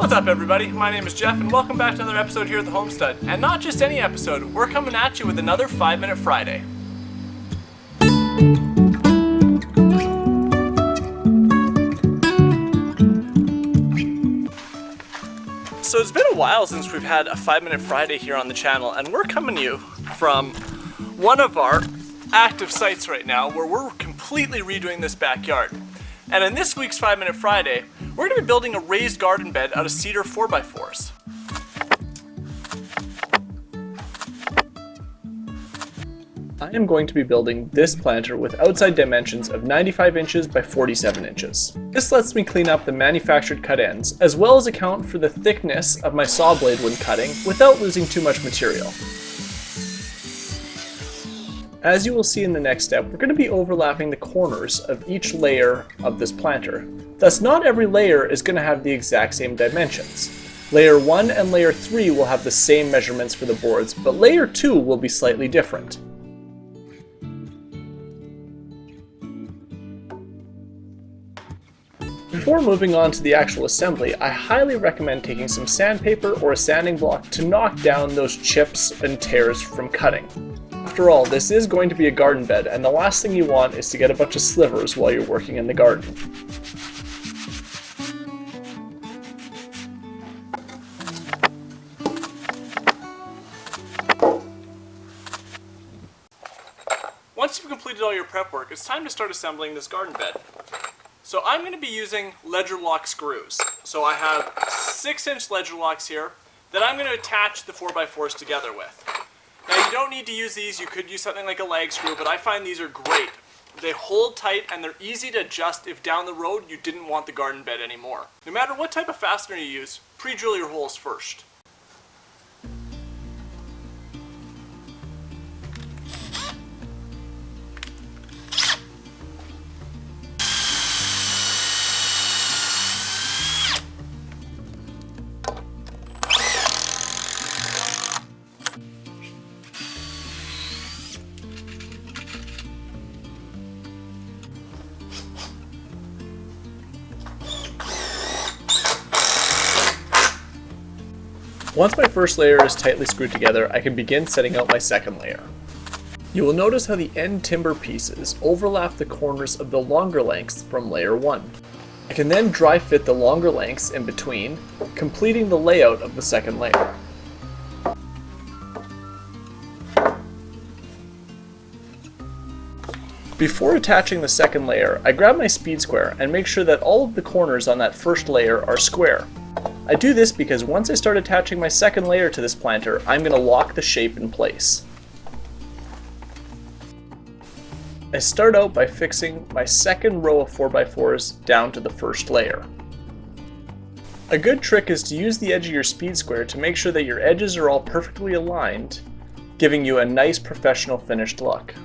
What's up, everybody? My name is Jeff, and welcome back to another episode here at the Homestead. And not just any episode, we're coming at you with another 5-Minute Friday. So it's been a while since we've had a 5-Minute Friday here on the channel, and we're coming to you from one of our active sites right now where we're completely redoing this backyard. And in this week's 5-Minute Friday, we're going to be building a raised garden bed out of cedar 4x4's. I am going to be building this planter with outside dimensions of 95 inches by 47 inches. This lets me clean up the manufactured cut ends, as well as account for the thickness of my saw blade when cutting without losing too much material. As you will see in the next step, we're going to be overlapping the corners of each layer of this planter. Thus, not every layer is going to have the exact same dimensions. Layer 1 and Layer 3 will have the same measurements for the boards, but Layer 2 will be slightly different. Before moving on to the actual assembly, I highly recommend taking some sandpaper or a sanding block to knock down those chips and tears from cutting. After all, this is going to be a garden bed, and the last thing you want is to get a bunch of slivers while you're working in the garden. Once you've completed all your prep work, it's time to start assembling this garden bed. So I'm going to be using ledger lock screws. So I have 6-inch ledger locks here that I'm going to attach the 4x4s together with. Now, you don't need to use these. You could use something like a lag screw, but I find these are great. They hold tight and they're easy to adjust if down the road you didn't want the garden bed anymore. No matter what type of fastener you use, pre-drill your holes first. Once my first layer is tightly screwed together, I can begin setting out my second layer. You will notice how the end timber pieces overlap the corners of the longer lengths from layer 1. I can then dry fit the longer lengths in between, completing the layout of the second layer. Before attaching the second layer, I grab my speed square and make sure that all of the corners on that first layer are square. I do this because once I start attaching my second layer to this planter, I'm going to lock the shape in place. I start out by fixing my second row of 4x4s down to the first layer. A good trick is to use the edge of your speed square to make sure that your edges are all perfectly aligned, giving you a nice professional finished look.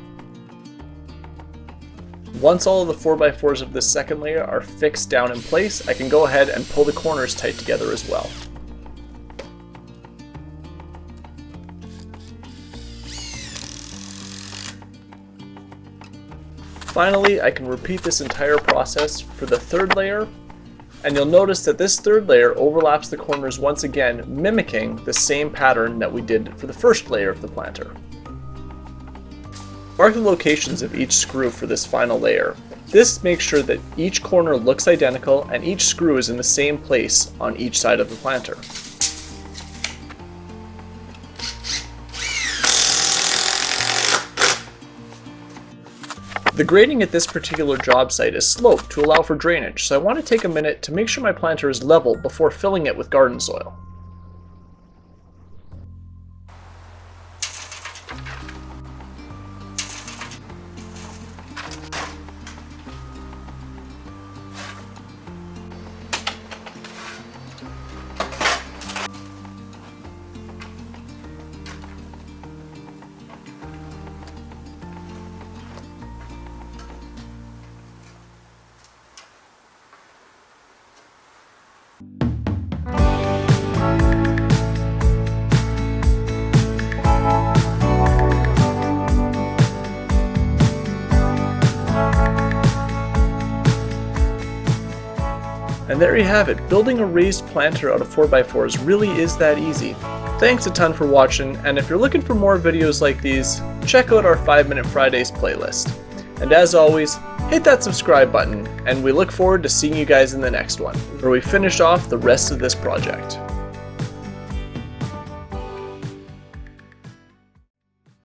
Once all of the 4x4s of this second layer are fixed down in place, I can go ahead and pull the corners tight together as well. Finally, I can repeat this entire process for the third layer, and you'll notice that this third layer overlaps the corners once again, mimicking the same pattern that we did for the first layer of the planter. Mark the locations of each screw for this final layer. This makes sure that each corner looks identical and each screw is in the same place on each side of the planter. The grading at this particular job site is sloped to allow for drainage, so I want to take a minute to make sure my planter is level before filling it with garden soil. And there you have it, building a raised planter out of 4x4s really is that easy. Thanks a ton for watching, and if you're looking for more videos like these, check out our 5 Minute Fridays playlist. And as always, hit that subscribe button, and we look forward to seeing you guys in the next one, where we finish off the rest of this project.